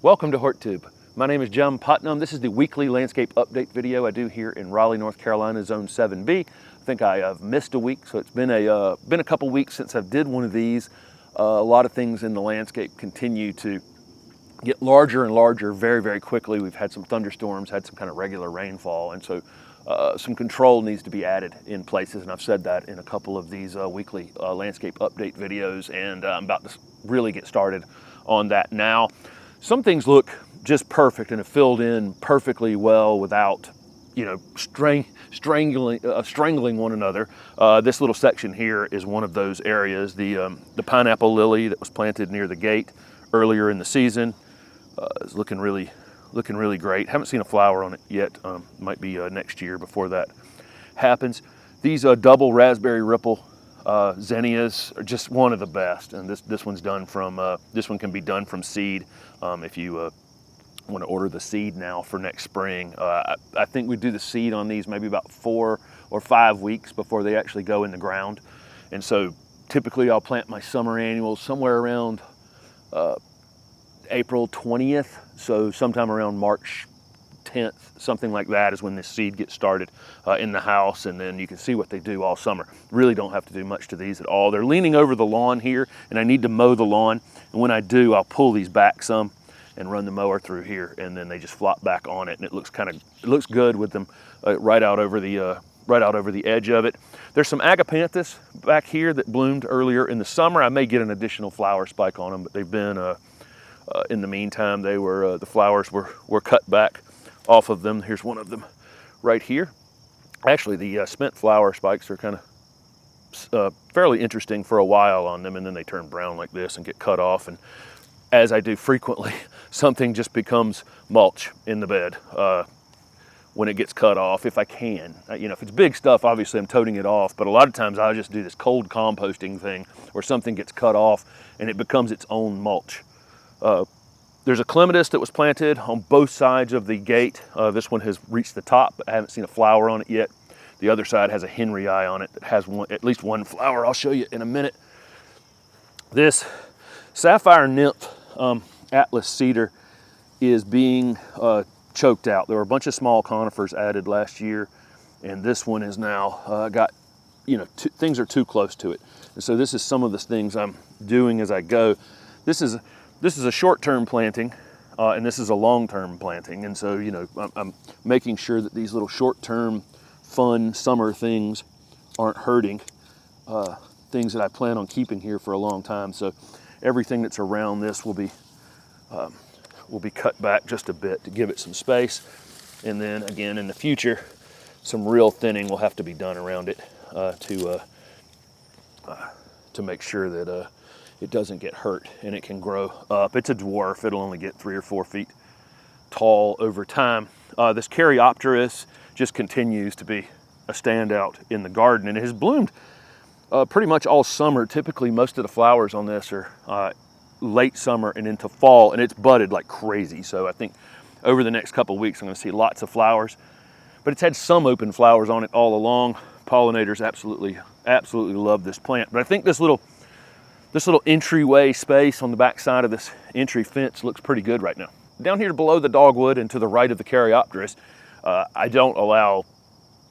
Welcome to HortTube. My name is John Putnam. This is the weekly landscape update video I do here in Raleigh, North Carolina, Zone 7B. I think I have missed a week, so it's been a couple weeks since I did one of these. A lot of things in the landscape continue to get larger and larger very, very quickly. We've had some thunderstorms, had some kind of regular rainfall, and so some control needs to be added in places, and I've said that in a couple of these weekly landscape update videos, and I'm about to really get started on that now. Some things look just perfect and have filled in perfectly well without, strangling one another. This little section here is one of those areas. The pineapple lily that was planted near the gate earlier in the season is looking really great. Haven't seen a flower on it yet. Might be next year before that happens. These double raspberry ripple zinnias are just one of the best, and this one's done from this one can be done from seed if you want to order the seed now for next spring. I think we do the seed on these maybe about 4 or 5 weeks before they actually go in the ground, and so typically I'll plant my summer annuals somewhere around April 20th, so sometime around March 10th, something like that is when this seed gets started in the house, and then you can see what they do all summer. Really don't have to do much to these at all. They're leaning over the lawn here, and I need to mow the lawn, and when I do, I'll pull these back some and run the mower through here, and then they just flop back on it, and it looks good with them right out over the edge of it. There's some agapanthus back here that bloomed earlier in the summer. I may get an additional flower spike on them, but they've been in the meantime, they were the flowers were cut back off of them. Here's one of them right here. Actually, the spent flower spikes are kind of fairly interesting for a while on them, and then they turn brown like this and get cut off. And as I do frequently, something just becomes mulch in the bed when it gets cut off, if I can. If it's big stuff, obviously I'm toting it off, but a lot of times I'll just do this cold composting thing where something gets cut off and it becomes its own mulch. There's a clematis that was planted on both sides of the gate. This one has reached the top, but I haven't seen a flower on it yet. The other side has a Henry eye on it that has at least one flower. I'll show you in a minute. This sapphire nymph Atlas cedar is being choked out. There were a bunch of small conifers added last year, and this one is now got, things are too close to it. And so this is some of the things I'm doing as I go. This is a short-term planting, and this is a long-term planting. And so, I'm making sure that these little short-term, fun summer things aren't hurting things that I plan on keeping here for a long time. So everything that's around this will be cut back just a bit to give it some space. And then again, in the future, some real thinning will have to be done around it to make sure that it doesn't get hurt and it can grow up. It's a dwarf. It'll only get 3 or 4 feet tall over time. This Caryopteris just continues to be a standout in the garden, and it has bloomed pretty much all summer. Typically, most of the flowers on this are late summer and into fall, and it's budded like crazy. So I think over the next couple of weeks, I'm going to see lots of flowers. But it's had some open flowers on it all along. Pollinators absolutely love this plant. But I think this little entryway space on the back side of this entry fence looks pretty good right now. Down here below the dogwood and to the right of the Caryopteris,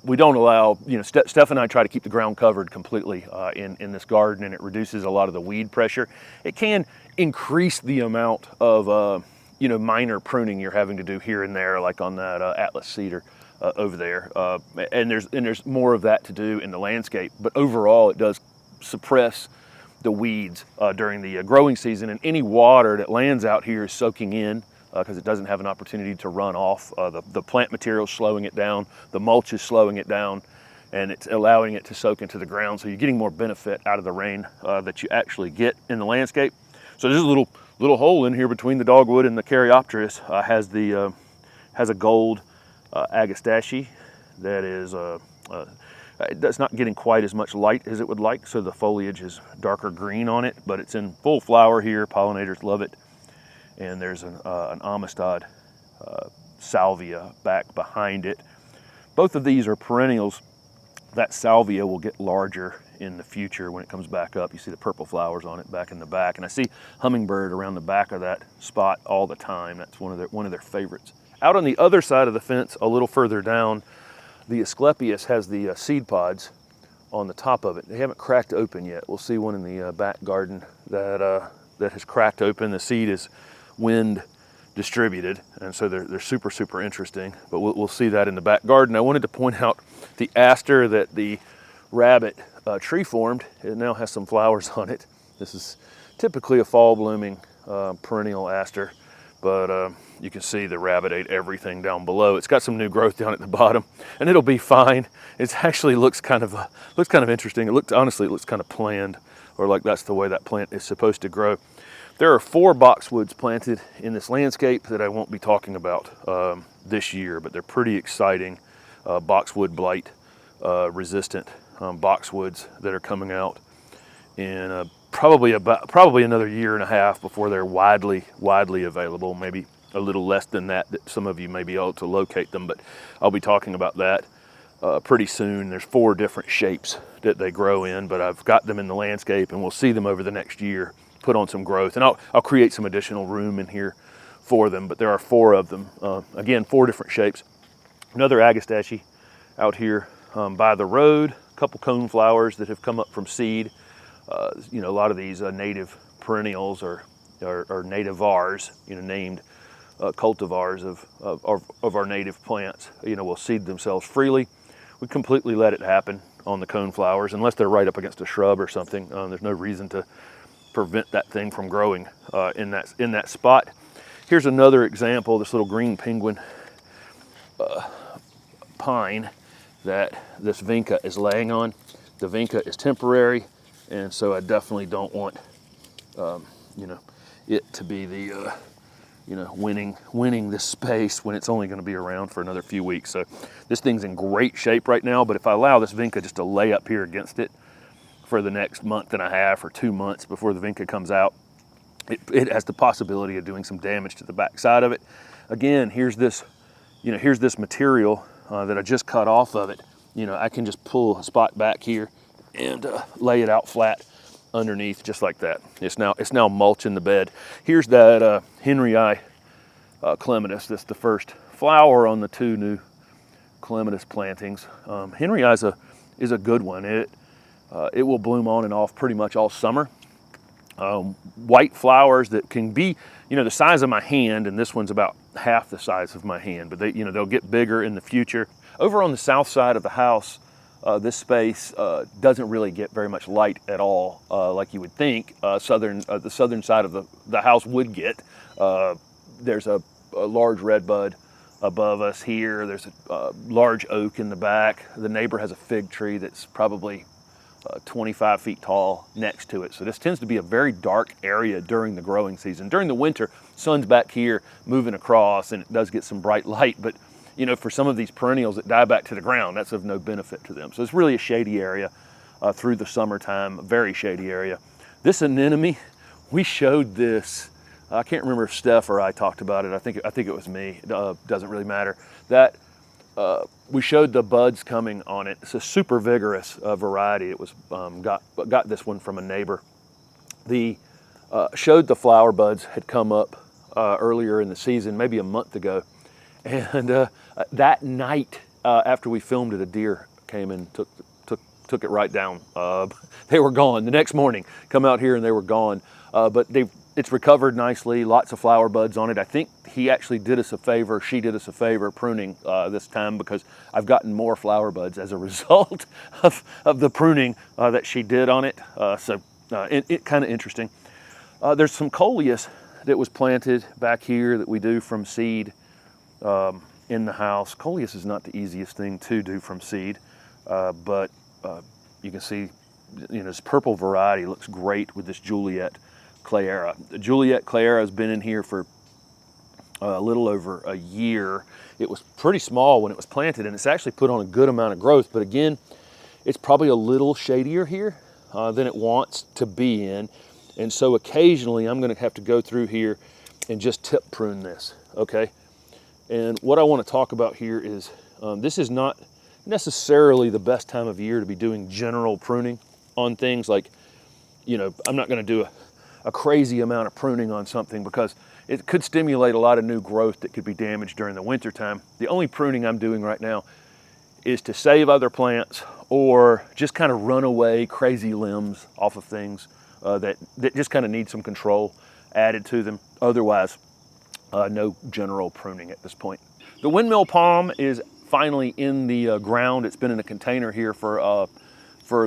we don't allow, Steph and I try to keep the ground covered completely in this garden, and it reduces a lot of the weed pressure. It can increase the amount of, minor pruning you're having to do here and there, like on that Atlas cedar over there. And there's more of that to do in the landscape, but overall it does suppress the weeds during the growing season, and any water that lands out here is soaking in because it doesn't have an opportunity to run off. The plant material is slowing it down, the mulch is slowing it down, and it's allowing it to soak into the ground, so you're getting more benefit out of the rain that you actually get in the landscape. So there's a little hole in here between the dogwood and the Caryopteris. Has a gold agastache that is that's not getting quite as much light as it would like, so the foliage is darker green on it, but it's in full flower here. Pollinators love it. And there's an Amistad salvia back behind it. Both of these are perennials. That salvia will get larger in the future when it comes back up. You see the purple flowers on it back in the back, and I see hummingbird around the back of that spot all the time. That's one of their favorites. Out on the other side of the fence, a little further down, the Asclepius has the seed pods on the top of it. They haven't cracked open yet. We'll see one in the back garden that has cracked open. The seed is wind distributed, and so they're super, super interesting, but we'll see that in the back garden. I wanted to point out the aster that the rabbit tree formed. It now has some flowers on it. This is typically a fall blooming perennial aster, but you can see the rabbit ate everything down below. It's got some new growth down at the bottom, and it'll be fine. It actually looks kind of interesting. Honestly, it looks kind of planned, or like that's the way that plant is supposed to grow. There are 4 boxwoods planted in this landscape that I won't be talking about this year, but they're pretty exciting boxwood blight resistant boxwoods that are coming out in probably another year and a half before they're widely available. Maybe a little less than that some of you may be able to locate them, but I'll be talking about that pretty soon. There's 4 different shapes that they grow in, but I've got them in the landscape, and we'll see them over the next year put on some growth, and I'll create some additional room in here for them, but there are 4 of them. Again, 4 different shapes. Another agastache out here by the road, a couple cone flowers that have come up from seed. You know, a lot of these native perennials or nativars, you know, named cultivars of our native plants, you know, will seed themselves freely. We completely let it happen on the cone flowers, unless they're right up against a shrub or something. There's no reason to prevent that thing from growing in that spot. Here's another example, this little green penguin pine that this vinca is laying on. The vinca is temporary, and so I definitely don't want you know, it to be the you know, winning this space when it's only going to be around for another few weeks. So this thing's in great shape right now, but if I allow this vinca just to lay up here against it for the next month and a half or 2 months before the vinca comes out, it has the possibility of doing some damage to the back side of it. Again, here's this material that I just cut off of it. You know, I can just pull a spot back here and lay it out flat underneath just like that. It's now mulching the bed. Here's that Henryi clematis. That's the first flower on the 2 new clematis plantings. Henryi is a good one. It will bloom on and off pretty much all summer. White flowers that can be, you know, the size of my hand, and this one's about half the size of my hand, but they'll get bigger in the future. Over on the south side of the house, this space doesn't really get very much light at all, like you would think. The southern side of the house would get. There's a large redbud above us here. There's a large oak in the back. The neighbor has a fig tree that's probably 25 feet tall next to it. So this tends to be a very dark area during the growing season. During the winter, sun's back here moving across, and it does get some bright light, but you know, for some of these perennials that die back to the ground, that's of no benefit to them. So it's really a shady area through the summertime, a very shady area. This anemone, we showed this, I can't remember if Steph or I talked about it. I think it was me. Doesn't really matter. That we showed the buds coming on it. It's a super vigorous variety. It was got this one from a neighbor. Showed the flower buds had come up earlier in the season, maybe a month ago. And that night after we filmed it, a deer came and took it right down. They were gone. The next morning, come out here and they were gone. But it's recovered nicely, lots of flower buds on it. I think he actually did us a favor, she did us a favor pruning this time, because I've gotten more flower buds as a result of the pruning that she did on it. So it kind of interesting. There's some coleus that was planted back here that we do from seed in the house. Coleus is not the easiest thing to do from seed, but you can see, you know, this purple variety looks great with this Juliet Claera. The Juliet Claera has been in here for a little over a year. It was pretty small when it was planted, and it's actually put on a good amount of growth, but again, it's probably a little shadier here than it wants to be in, and so occasionally I'm going to have to go through here and just tip prune this, okay? And what I want to talk about here is this is not necessarily the best time of year to be doing general pruning. on things like, you know, I'm not going to do a crazy amount of pruning on something because it could stimulate a lot of new growth that could be damaged during the winter time. The only pruning I'm doing right now is to save other plants or just kind of run away crazy limbs off of things that just kind of need some control added to them. Otherwise, no general pruning at this point. The windmill palm is finally in the ground. It's been in a container here for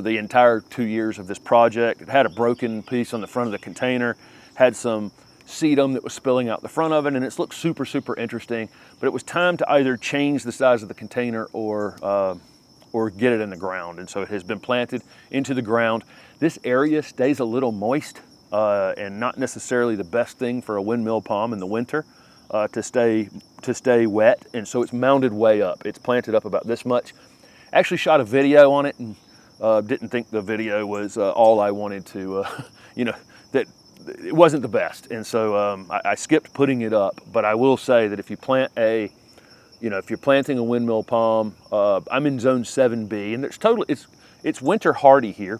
the entire 2 years of this project. It had a broken piece on the front of the container, had some sedum that was spilling out the front of it, and it's looked super, super interesting. But it was time to either change the size of the container or get it in the ground. And so it has been planted into the ground. This area stays a little moist and not necessarily the best thing for a windmill palm in the winter to stay wet. And so it's mounded way up. It's planted up about this much. Actually shot a video on it and didn't think the video was all I wanted to, you know, that it wasn't the best. And so I skipped putting it up. But I will say that if you plant if you're planting a windmill palm, I'm in zone 7B, and it's winter hardy here,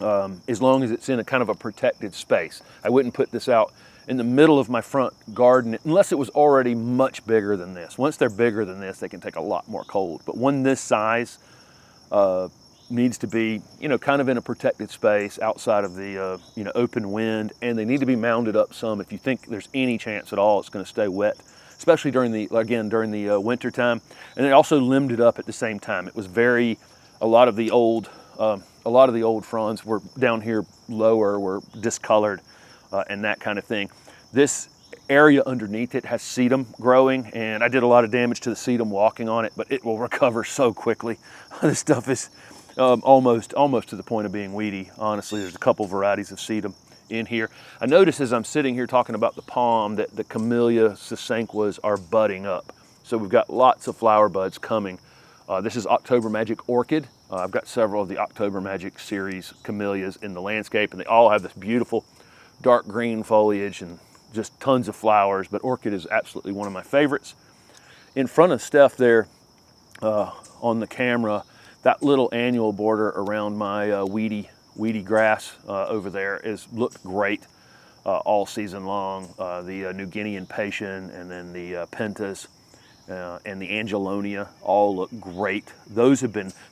as long as it's in a kind of a protected space. I wouldn't put this out in the middle of my front garden unless it was already much bigger than this. Once they're bigger than this, they can take a lot more cold. But one this size needs to be, you know, kind of in a protected space outside of the, open wind, and they need to be mounded up some if you think there's any chance at all it's going to stay wet, especially during the winter time. And they also limbed it up at the same time. It was a lot of the old fronds were down here lower, were discolored, and that kind of thing. This area underneath it has sedum growing, and I did a lot of damage to the sedum walking on it, but it will recover so quickly. This stuff is almost to the point of being weedy. Honestly, there's a couple varieties of sedum in here. I notice as I'm sitting here talking about the palm that the Camellia sasanquas are budding up. So we've got lots of flower buds coming. This is October Magic Orchid. I've got several of the October Magic series camellias in the landscape, and they all have this beautiful dark green foliage and just tons of flowers, but orchid is absolutely one of my favorites. In front of Steph there on the camera, that little annual border around my weedy grass over there looked great all season long. The New Guinean Patience and then the Pentas and the Angelonia all look great. The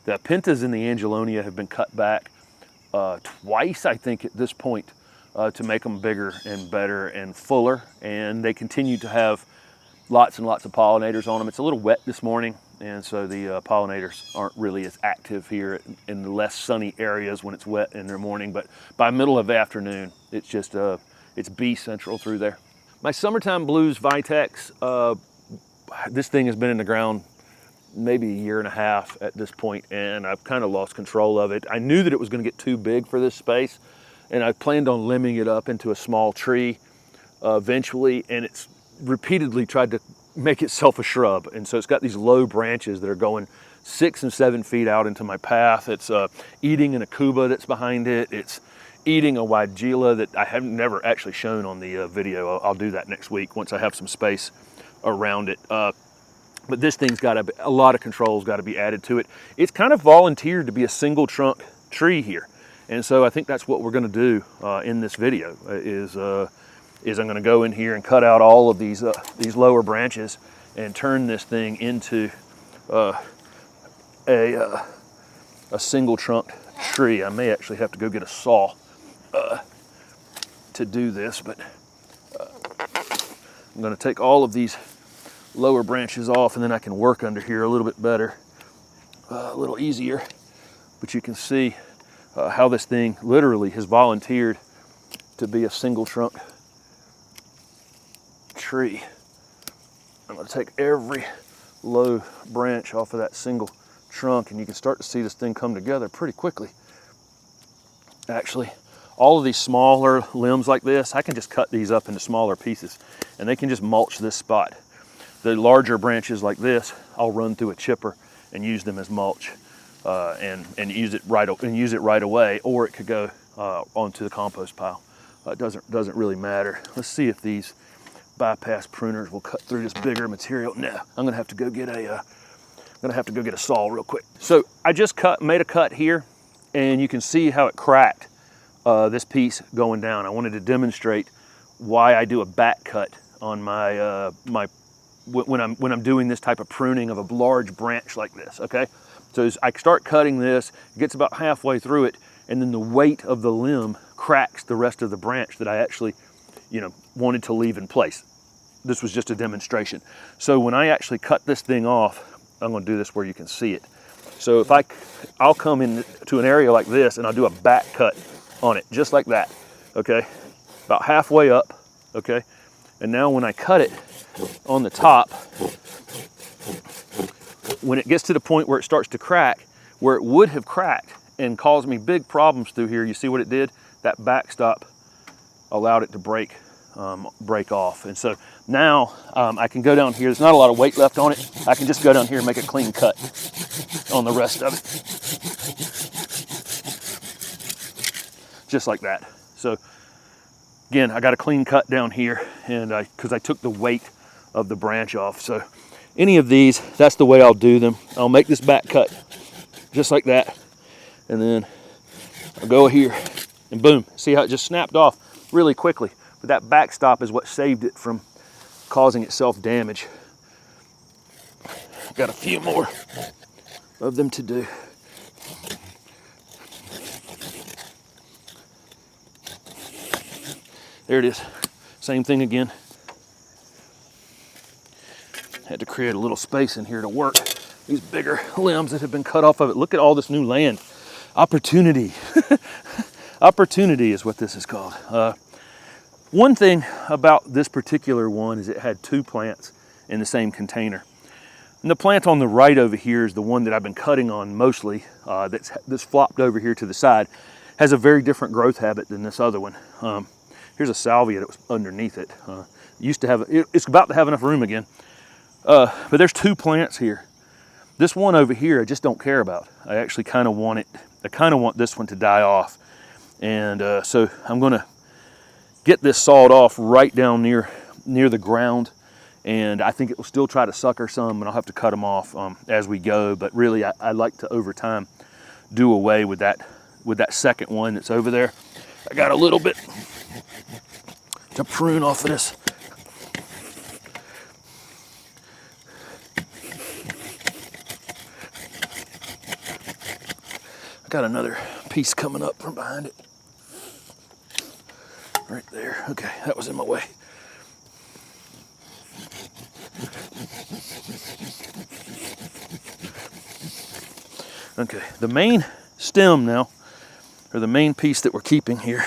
Pentas and the Angelonia have been cut back twice, I think, at this point to make them bigger and better and fuller, and they continue to have lots and lots of pollinators on them. It's a little wet this morning, and so the pollinators aren't really as active here in the less sunny areas when it's wet in the morning, but by middle of the afternoon, it's just, it's bee central through there. My Summertime Blues Vitex, this thing has been in the ground maybe a year and a half at this point, and I've kind of lost control of it. I knew that it was going to get too big for this space, and I planned on limbing it up into a small tree eventually, and it's repeatedly tried to make itself a shrub. And so it's got these low branches that are going 6 and 7 feet out into my path. It's eating an acuba that's behind it. It's eating a weigela that I have never actually shown on the video. I'll do that next week once I have some space around it. But this thing's got a lot of controls got to be added to it. It's kind of volunteered to be a single trunk tree here. And so I think that's what we're going to do in this video is I'm going to go in here and cut out all of these lower branches and turn this thing into a single trunk tree. I may actually have to go get a saw to do this, but I'm going to take all of these lower branches off, and then I can work under here a little bit better, a little easier. But you can see how this thing literally has volunteered to be a single trunk tree. I'm going to take every low branch off of that single trunk, and you can start to see this thing come together pretty quickly. Actually, all of these smaller limbs like this, I can just cut these up into smaller pieces, and they can just mulch this spot. The larger branches like this, I'll run through a chipper and use them as mulch, and use it right away, or it could go onto the compost pile. It doesn't really matter. Let's see if these bypass pruners will cut through this bigger material. No, I'm gonna have to go get a saw real quick. So I just made a cut here, and you can see how it cracked this piece going down. I wanted to demonstrate why I do a back cut on my when I'm doing this type of pruning of a large branch like this. Okay, so as I start cutting this, it gets about halfway through it, and then the weight of the limb cracks the rest of the branch that I actually, wanted to leave in place. This was just a demonstration. So when I actually cut this thing off, I'm going to do this where you can see it. So if I'll come in to an area like this and I'll do a back cut on it, just like that, okay? About halfway up, okay? And now when I cut it on the top, when it gets to the point where it starts to crack, where it would have cracked and caused me big problems through here, you see what it did? That backstop allowed it to break off. And so now I can go down here. There's not a lot of weight left on it. I can just go down here and make a clean cut on the rest of it. Just like that. So again, I got a clean cut down here, and because I took the weight of the branch off. So any of these, that's the way I'll do them. I'll make this back cut just like that, and then I'll go here and boom. See how it just snapped off really quickly. But that backstop is what saved it from causing itself damage. Got a few more of them to do. There it is. Same thing again. Had to create a little space in here to work these bigger limbs that have been cut off of it. Look at all this new land. Opportunity. Opportunity is what this is called. One thing about this particular one is it had two plants in the same container. And the plant on the right over here is the one that I've been cutting on mostly, that's flopped over here to the side. Has a very different growth habit than this other one. Here's a salvia that was underneath it. Used to have, it's about to have enough room again. But there's two plants here. This one over here I just don't care about. I actually kind of want it, I kind of want this one to die off. And so I'm gonna get this sawed off right down near the ground, and I think it will still try to sucker some, and I'll have to cut them off as we go. But really, I like to over time do away with that second one that's over there. I got a little bit to prune off of this. I got another piece coming up from behind it. Right there. Okay, that was in my way. Okay, the main stem now, or the main piece that we're keeping here,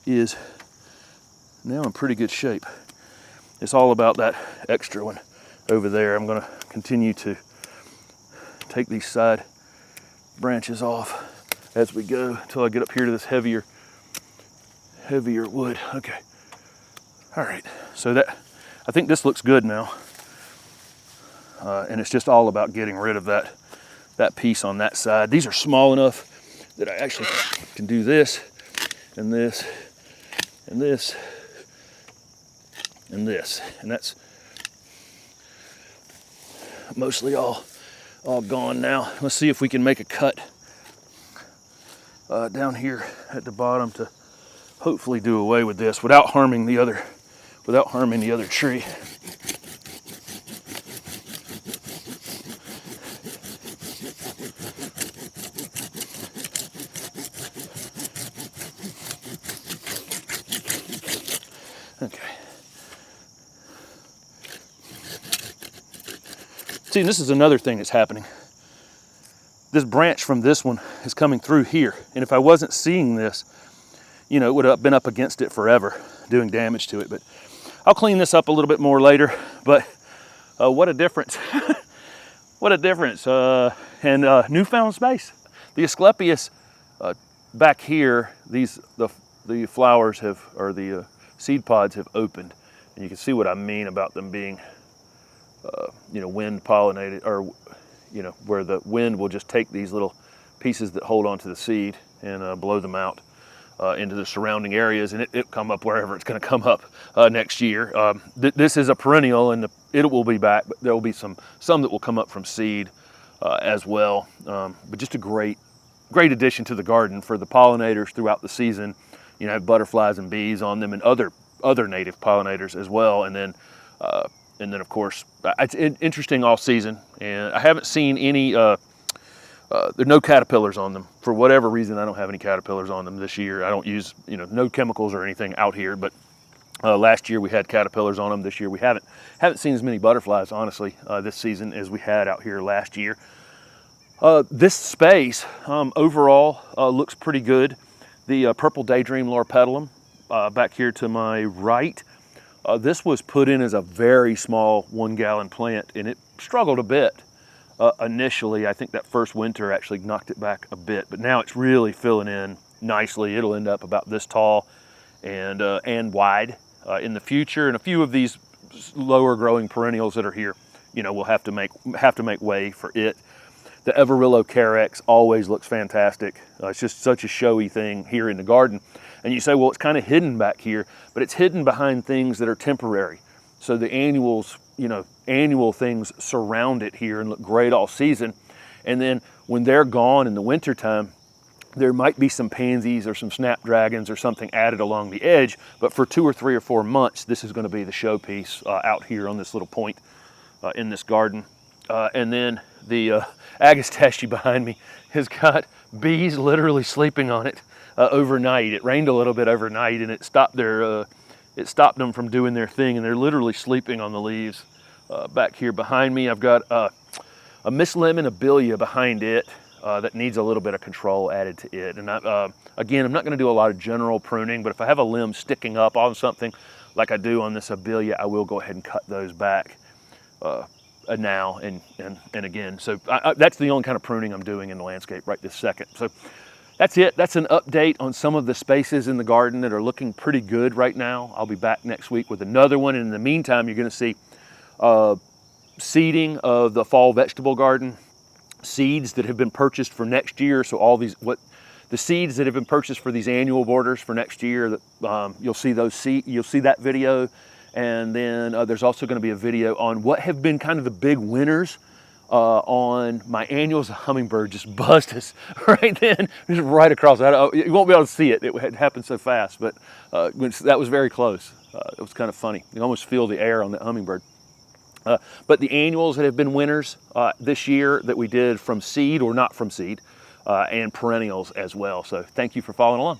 is now in pretty good shape. It's all about that extra one over there. I'm going to continue to take these side branches off as we go until I get up here to this heavier wood. Okay. All right. So I think this looks good now. And it's just all about getting rid of that piece on that side. These are small enough that I actually can do this and this and this and this. And that's mostly all gone now. Let's see if we can make a cut down here at the bottom to hopefully do away with this without harming the other tree. Okay. See, this is another thing that's happening. This branch from this one is coming through here, and if I wasn't seeing this, it would have been up against it forever, doing damage to it. But I'll clean this up a little bit more later. But what a difference. What a difference. And newfound space. The Asclepius back here, the flowers the seed pods have opened. And you can see what I mean about them being, wind pollinated, or, where the wind will just take these little pieces that hold onto the seed and blow them out into the surrounding areas, and it'll come up wherever it's going to come up next year. This is a perennial, and it will be back, but there will be some that will come up from seed as well. But just a great great addition to the garden for the pollinators throughout the season. You know, have butterflies and bees on them, and other native pollinators as well. And then of course, it's interesting all season. And I haven't seen any. There are no caterpillars on them for whatever reason. I don't have any caterpillars on them this year. I don't use, you know, no chemicals or anything out here. But last year we had caterpillars on them. This year we haven't seen as many butterflies, honestly, this season as we had out here last year. This space overall looks pretty good. The purple daydream loropetalum back here to my right. This was put in as a very small 1-gallon plant, and it struggled a bit initially. I think that first winter actually knocked it back a bit, but now it's really filling in nicely. It'll end up about this tall and wide in the future. And a few of these lower growing perennials that are here, you know, will have to make way for it. The Everillo Carex always looks fantastic. It's just such a showy thing here in the garden. And you say, well, it's kind of hidden back here, but it's hidden behind things that are temporary. So the annuals, you know, annual things surround it here and look great all season. And then when they're gone in the wintertime, there might be some pansies or some snapdragons or something added along the edge. But for 2 or 3 or 4 months, this is going to be the showpiece out here on this little point in this garden. And then the agastache behind me has got bees literally sleeping on it overnight. It rained a little bit overnight, and it stopped them from doing their thing, and they're literally sleeping on the leaves. Back here behind me, I've got a Miss Lemon abelia behind it that needs a little bit of control added to it. And again, I'm not going to do a lot of general pruning, but if I have a limb sticking up on something like I do on this abelia, I will go ahead and cut those back now and again. So that's the only kind of pruning I'm doing in the landscape right this second. So that's it. That's an update on some of the spaces in the garden that are looking pretty good right now. I'll be back next week with another one. And in the meantime, you're going to see seeding of the fall vegetable garden, seeds that have been purchased for next year. So all these, the seeds that have been purchased for these annual borders for next year, that you'll see that video. And then there's also going to be a video on what have been kind of the big winners on my annuals. A hummingbird just buzzed us right then, just right across. You won't be able to see it. It had happened so fast, but that was very close. It was kind of funny. You almost feel the air on that hummingbird. But the annuals that have been winners this year that we did from seed or not from seed, and perennials as well. So thank you for following along.